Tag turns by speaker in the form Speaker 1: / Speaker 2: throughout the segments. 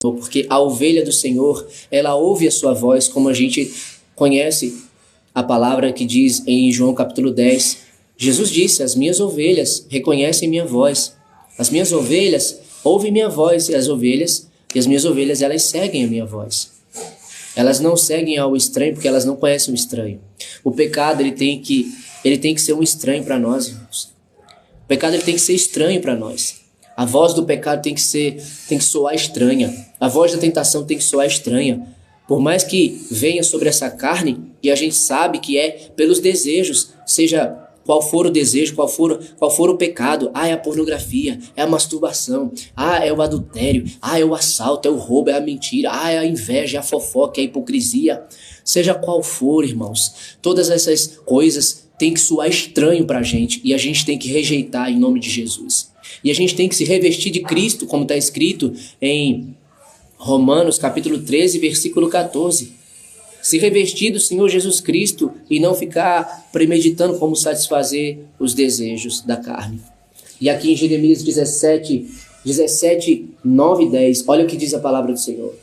Speaker 1: porque a ovelha do Senhor, ela ouve a sua voz, como a gente conhece a palavra que diz em João capítulo 10. Jesus disse: as minhas ovelhas reconhecem minha voz. As minhas ovelhas ouvem minha voz, e as minhas ovelhas, elas seguem a minha voz. Elas não seguem ao estranho, porque elas não conhecem o estranho. O pecado, ele tem que ser um estranho para nós, irmãos. O pecado, ele tem que ser estranho para nós. A voz do pecado tem que soar estranha. A voz da tentação tem que soar estranha. Por mais que venha sobre essa carne, e a gente sabe que é pelos desejos, seja qual for o desejo, qual for o pecado. É a pornografia, é a masturbação, é o adultério, é o assalto, é o roubo, é a mentira, é a inveja, é a fofoca, é a hipocrisia. Seja qual for, irmãos, todas essas coisas têm que soar estranho para a gente, e a gente tem que rejeitar em nome de Jesus. E a gente tem que se revestir de Cristo, como está escrito em Romanos capítulo 13, versículo 14. Se revestir do Senhor Jesus Cristo e não ficar premeditando como satisfazer os desejos da carne. E aqui em Jeremias 17, 9 e 10, olha o que diz a palavra do Senhor.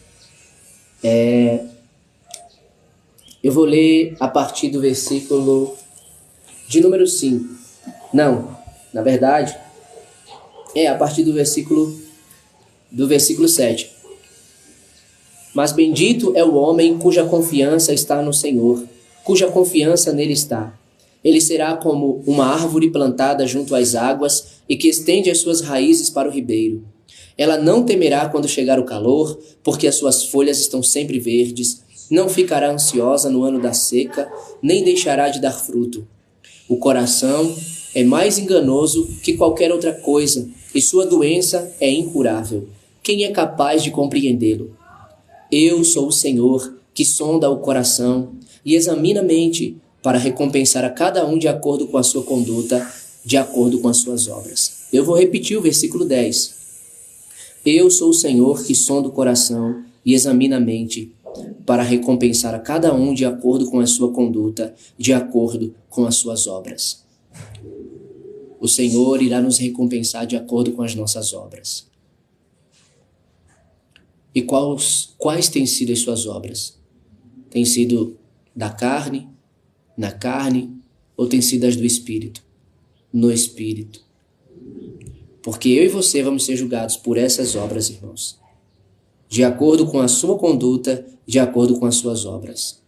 Speaker 1: Eu vou ler a partir do versículo de número 5. Não, na verdade, a partir do versículo 7. Mas bendito é o homem cuja confiança está no Senhor, cuja confiança nele está. Ele será como uma árvore plantada junto às águas e que estende as suas raízes para o ribeiro. Ela não temerá quando chegar o calor, porque as suas folhas estão sempre verdes. Não ficará ansiosa no ano da seca, nem deixará de dar fruto. O coração é mais enganoso que qualquer outra coisa, e sua doença é incurável. Quem é capaz de compreendê-lo? Eu sou o Senhor, que sonda o coração e examina a mente, para recompensar a cada um de acordo com a sua conduta, de acordo com as suas obras. Eu vou repetir o versículo 10. Eu sou o Senhor, que sonda o coração e examina a mente, para recompensar a cada um de acordo com a sua conduta, de acordo com as suas obras. O Senhor irá nos recompensar de acordo com as nossas obras. E quais têm sido as suas obras? Tem sido da carne, na carne, ou tem sido as do Espírito? No Espírito. Porque eu e você vamos ser julgados por essas obras, irmãos. De acordo com a sua conduta, de acordo com as suas obras.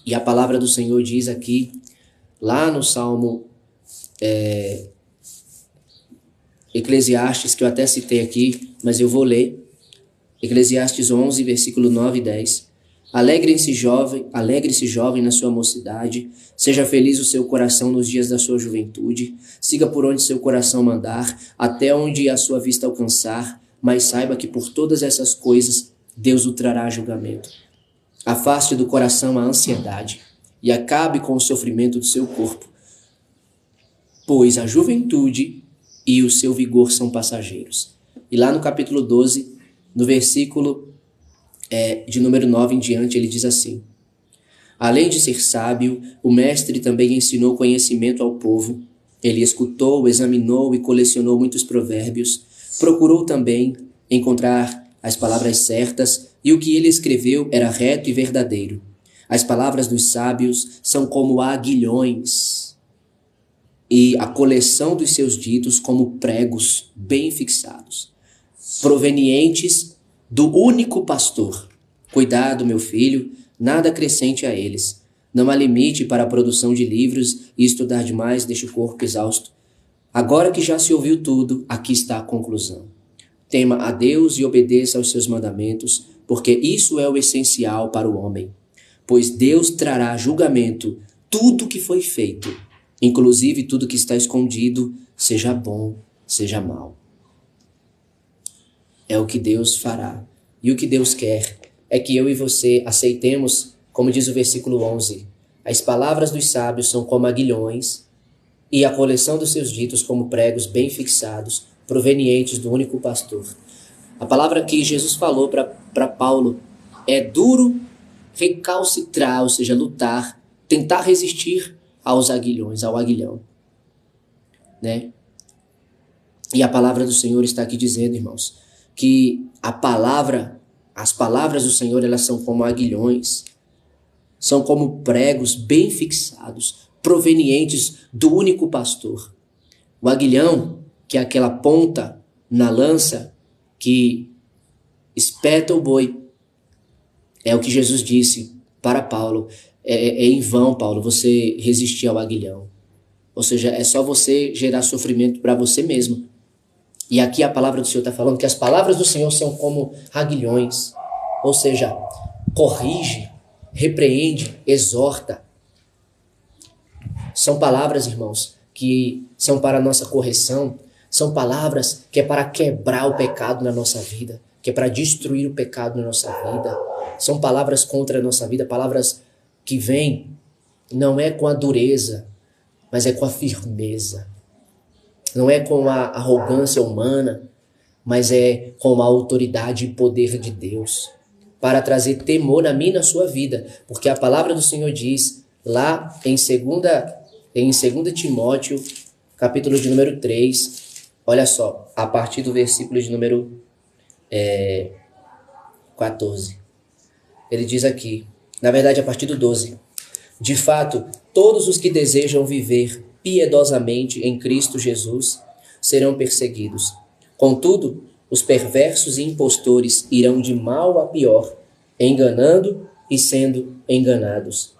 Speaker 1: E a palavra do Senhor diz aqui, lá no Salmo Eclesiastes, que eu até citei aqui, mas eu vou ler. Eclesiastes 11, versículo 9 e 10. Alegre-se jovem na sua mocidade, seja feliz o seu coração nos dias da sua juventude, siga por onde seu coração mandar, até onde a sua vista alcançar, mas saiba que por todas essas coisas Deus o trará a julgamento. Afaste do coração a ansiedade e acabe com o sofrimento do seu corpo, pois a juventude e o seu vigor são passageiros. E lá no capítulo 12, no versículo de número 9 em diante, ele diz assim: além de ser sábio, o mestre também ensinou conhecimento ao povo. Ele escutou, examinou e colecionou muitos provérbios. Procurou também encontrar as palavras certas, e o que ele escreveu era reto e verdadeiro. As palavras dos sábios são como aguilhões, e a coleção dos seus ditos como pregos bem fixados, provenientes do único pastor. Cuidado, meu filho, nada acrescente a eles. Não há limite para a produção de livros, e estudar demais deixa o corpo exausto. Agora que já se ouviu tudo, aqui está a conclusão. Tema a Deus e obedeça aos seus mandamentos, porque isso é o essencial para o homem. Pois Deus trará a julgamento tudo que foi feito, inclusive tudo que está escondido, seja bom, seja mal. É o que Deus fará. E o que Deus quer é que eu e você aceitemos, como diz o versículo 11, as palavras dos sábios são como aguilhões, e a coleção dos seus ditos como pregos bem fixados, provenientes do único pastor. A palavra que Jesus falou para Paulo é duro recalcitrar, ou seja, lutar, tentar resistir aos aguilhões, ao aguilhão, né? E a palavra do Senhor está aqui dizendo, irmãos, que a palavra As palavras do Senhor, elas são como aguilhões, são como pregos bem fixados, provenientes do único pastor. O aguilhão, que é aquela ponta na lança que espeta o boi, é o que Jesus disse para Paulo. É em vão, Paulo, você resistir ao aguilhão. Ou seja, é só você gerar sofrimento para você mesmo. E aqui a palavra do Senhor está falando que as palavras do Senhor são como aguilhões. Ou seja, corrige, repreende, exorta. São palavras, irmãos, que são para a nossa correção. São palavras que é para quebrar o pecado na nossa vida, que é para destruir o pecado na nossa vida. São palavras contra a nossa vida, palavras que vêm, não é com a dureza, mas é com a firmeza. Não é com a arrogância humana, mas é com a autoridade e poder de Deus, para trazer temor na minha e na sua vida. Porque a palavra do Senhor diz, lá em 2 Timóteo, capítulo de número 3, olha só, a partir do versículo de número 14. Ele diz aqui, na verdade a partir do 12. De fato, todos os que desejam viver piedosamente em Cristo Jesus serão perseguidos. Contudo, os perversos e impostores irão de mal a pior, enganando e sendo enganados.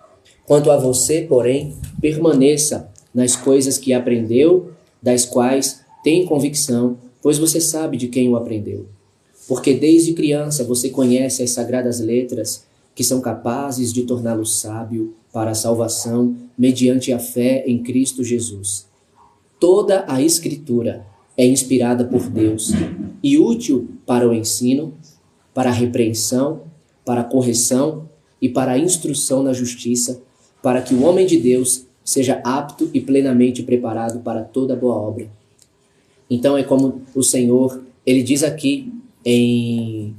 Speaker 1: Quanto a você, porém, permaneça nas coisas que aprendeu, das quais tem convicção, pois você sabe de quem o aprendeu. Porque desde criança você conhece as sagradas letras, que são capazes de torná-lo sábio para a salvação mediante a fé em Cristo Jesus. Toda a Escritura é inspirada por Deus e útil para o ensino, para a repreensão, para a correção e para a instrução na justiça, para que o homem de Deus seja apto e plenamente preparado para toda boa obra. Então é como o Senhor, ele diz aqui em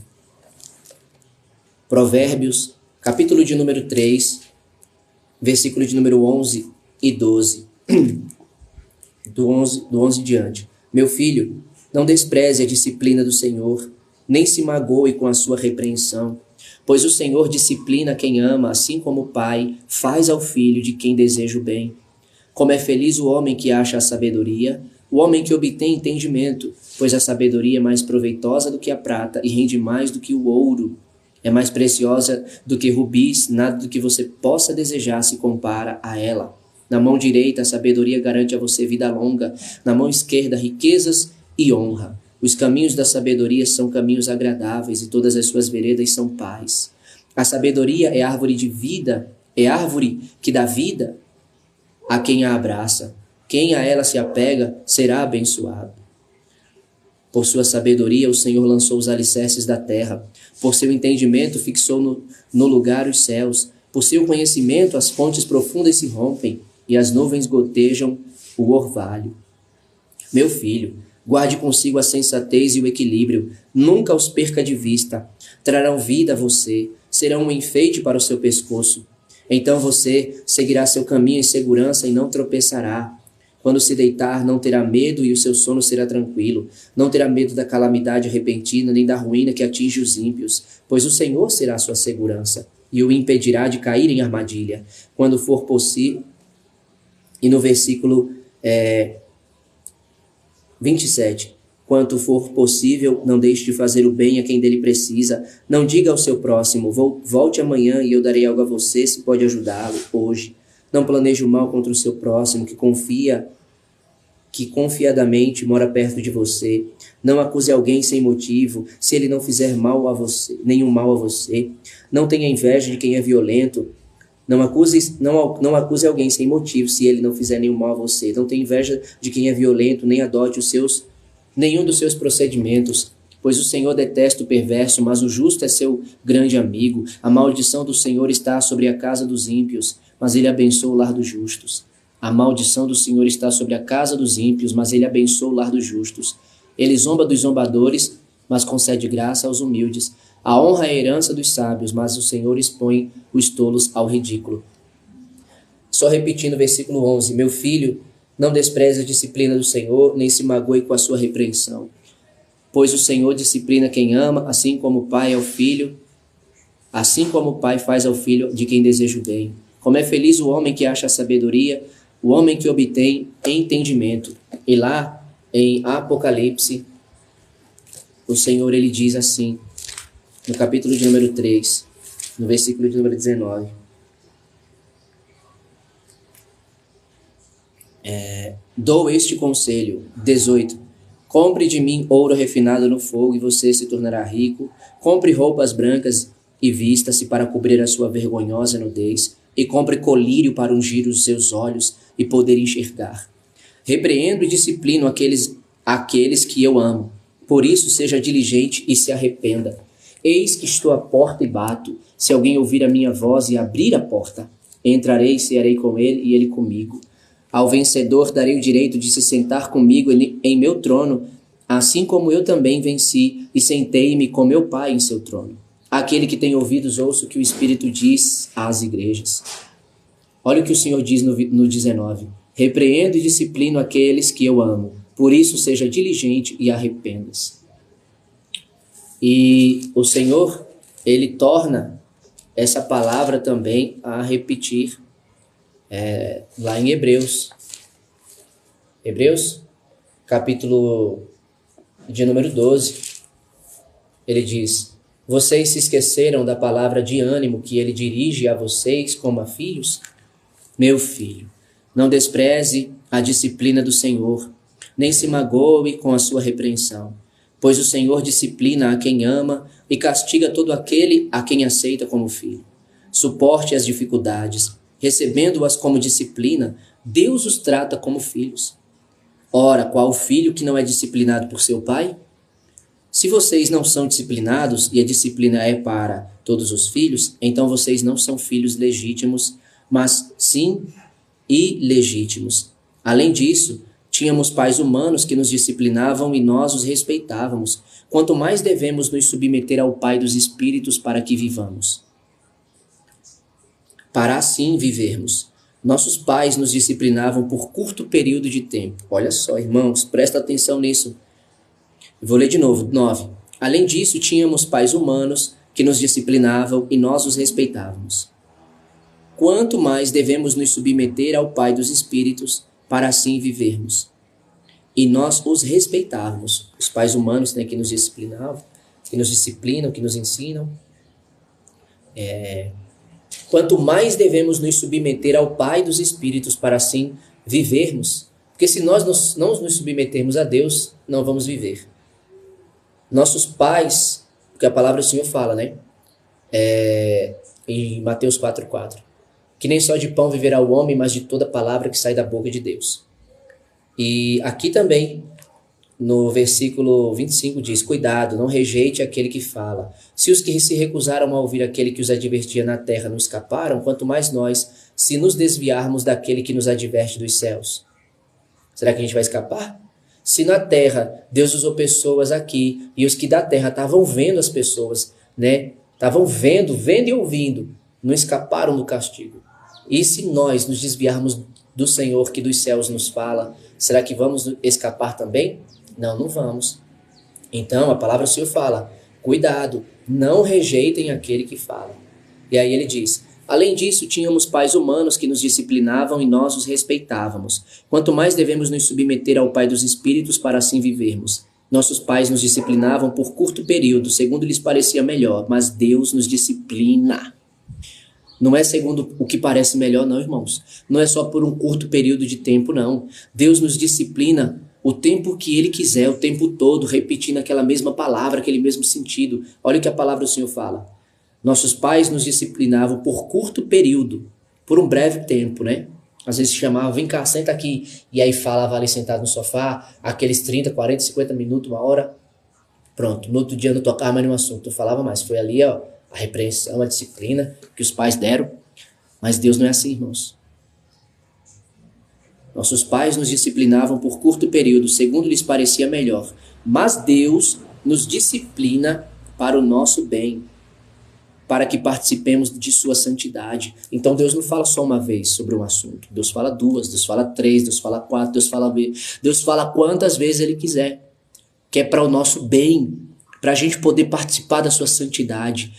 Speaker 1: Provérbios, capítulo de número 3, versículo de número 11 e 12. Do 11 em diante. Meu filho, não despreze a disciplina do Senhor, nem se magoe com a sua repreensão, pois o Senhor disciplina quem ama, assim como o pai faz ao filho de quem deseja o bem. Como é feliz o homem que acha a sabedoria, o homem que obtém entendimento, pois a sabedoria é mais proveitosa do que a prata e rende mais do que o ouro. É mais preciosa do que rubis, nada do que você possa desejar se compara a ela. Na mão direita, a sabedoria garante a você vida longa, na mão esquerda, riquezas e honra. Os caminhos da sabedoria são caminhos agradáveis e todas as suas veredas são paz. A sabedoria é árvore de vida, é árvore que dá vida a quem a abraça. Quem a ela se apega será abençoado. Por sua sabedoria, o Senhor lançou os alicerces da terra. Por seu entendimento, fixou no lugar os céus. Por seu conhecimento, as fontes profundas se rompem e as nuvens gotejam o orvalho. Meu filho, guarde consigo a sensatez e o equilíbrio. Nunca os perca de vista. Trarão vida a você. Serão um enfeite para o seu pescoço. Então você seguirá seu caminho em segurança e não tropeçará. Quando se deitar, não terá medo e o seu sono será tranquilo. Não terá medo da calamidade repentina, nem da ruína que atinge os ímpios, pois o Senhor será a sua segurança e o impedirá de cair em armadilha. Quando for possível... E no versículo 27, quanto for possível, não deixe de fazer o bem a quem dele precisa. Não diga ao seu próximo, volte amanhã e eu darei algo a você se pode ajudá-lo hoje. Não planeje o mal contra o seu próximo, que confiadamente mora perto de você. Não acuse alguém sem motivo, se ele não fizer nenhum mal a você. Não tenha inveja de quem é violento. Não acuse alguém sem motivo, se ele não fizer nenhum mal a você. Não tenha inveja de quem é violento, nem adote nenhum dos seus procedimentos. Pois o Senhor detesta o perverso, mas o justo é seu grande amigo. A maldição do Senhor está sobre a casa dos ímpios, mas ele abençoa o lar dos justos. A maldição do Senhor está sobre a casa dos ímpios, mas ele abençoa o lar dos justos. Ele zomba dos zombadores, mas concede graça aos humildes. A honra é a herança dos sábios, mas o Senhor expõe os tolos ao ridículo. Só repetindo o versículo 11. Meu filho, não despreze a disciplina do Senhor, nem se magoe com a sua repreensão. Pois o Senhor disciplina quem ama, assim como o pai ao filho, assim como o pai faz ao filho de quem deseja o bem. Como é feliz o homem que acha sabedoria, o homem que obtém entendimento. E lá em Apocalipse, o Senhor ele diz assim, no capítulo de número 3, no versículo de número 19. Dou este conselho, 18. Compre de mim ouro refinado no fogo e você se tornará rico. Compre roupas brancas e vista-se para cobrir a sua vergonhosa nudez. E compre colírio para ungir os seus olhos e poder enxergar. Repreendo e disciplino aqueles que eu amo. Por isso seja diligente e se arrependa. Eis que estou à porta e bato. Se alguém ouvir a minha voz e abrir a porta, entrarei e cearei com ele e ele comigo. Ao vencedor darei o direito de se sentar comigo em meu trono, assim como eu também venci e sentei-me com meu Pai em seu trono. Aquele que tem ouvidos, ouça o que o Espírito diz às igrejas. Olha o que o Senhor diz no 19. Repreendo e disciplino aqueles que eu amo. Por isso seja diligente e arrependa-se. E o Senhor, ele torna essa palavra também a repetir lá em Hebreus. Hebreus, capítulo de número 12. Ele diz: vocês se esqueceram da palavra de ânimo que ele dirige a vocês como a filhos? Meu filho, não despreze a disciplina do Senhor, nem se magoe com a sua repreensão, pois o Senhor disciplina a quem ama e castiga todo aquele a quem aceita como filho. Suporte as dificuldades, recebendo-as como disciplina, Deus os trata como filhos. Ora, qual filho que não é disciplinado por seu pai? Se vocês não são disciplinados e a disciplina é para todos os filhos, então vocês não são filhos legítimos, mas sim ilegítimos. Além disso, tínhamos pais humanos que nos disciplinavam e nós os respeitávamos. Quanto mais devemos nos submeter ao Pai dos Espíritos para que vivamos. Para assim vivermos. Nossos pais nos disciplinavam por curto período de tempo. Olha só, irmãos, presta atenção nisso. Vou ler de novo, 9. Além disso, tínhamos pais humanos que nos disciplinavam e nós os respeitávamos. Quanto mais devemos nos submeter ao Pai dos Espíritos para assim vivermos. E nós os respeitávamos. Os pais humanos, né, que nos disciplinavam, que nos disciplinam, que nos ensinam. Quanto mais devemos nos submeter ao Pai dos Espíritos para assim vivermos. Porque se nós não nos submetermos a Deus, não vamos viver. Nossos pais, porque a palavra do Senhor fala, né? Em Mateus 4:4. Que nem só de pão viverá o homem, mas de toda palavra que sai da boca de Deus. E aqui também, no versículo 25 diz: cuidado, não rejeite aquele que fala. Se os que se recusaram a ouvir aquele que os advertia na terra não escaparam, quanto mais nós, se nos desviarmos daquele que nos adverte dos céus. Será que a gente vai escapar? Se na terra Deus usou pessoas aqui, e os que da terra estavam vendo as pessoas, né? Estavam vendo e ouvindo, não escaparam do castigo. E se nós nos desviarmos do Senhor que dos céus nos fala, será que vamos escapar também? Não, não vamos. Então, a palavra do Senhor fala: cuidado, não rejeitem aquele que fala. E aí ele diz: além disso, tínhamos pais humanos que nos disciplinavam e nós os respeitávamos. Quanto mais devemos nos submeter ao Pai dos Espíritos para assim vivermos. Nossos pais nos disciplinavam por curto período, segundo lhes parecia melhor, mas Deus nos disciplina. Não é segundo o que parece melhor, não, irmãos. Não é só por um curto período de tempo, não. Deus nos disciplina o tempo que Ele quiser, o tempo todo, repetindo aquela mesma palavra, aquele mesmo sentido. Olha o que a palavra do Senhor fala. Nossos pais nos disciplinavam por curto período, por um breve tempo, né? Às vezes chamava: vem cá, senta aqui. E aí falava ali sentado no sofá, aqueles 30, 40, 50 minutos, uma hora. Pronto, no outro dia não tocava mais nenhum assunto, não falava mais. Foi ali, ó, a repreensão, a disciplina que os pais deram. Mas Deus não é assim, irmãos. Nossos pais nos disciplinavam por curto período, segundo lhes parecia melhor. Mas Deus nos disciplina para o nosso bem, para que participemos de sua santidade. Então Deus não fala só uma vez sobre um assunto. Deus fala duas, Deus fala três, Deus fala quatro, Deus fala quantas vezes Ele quiser. que é para o nosso bem, para a gente poder participar da sua santidade.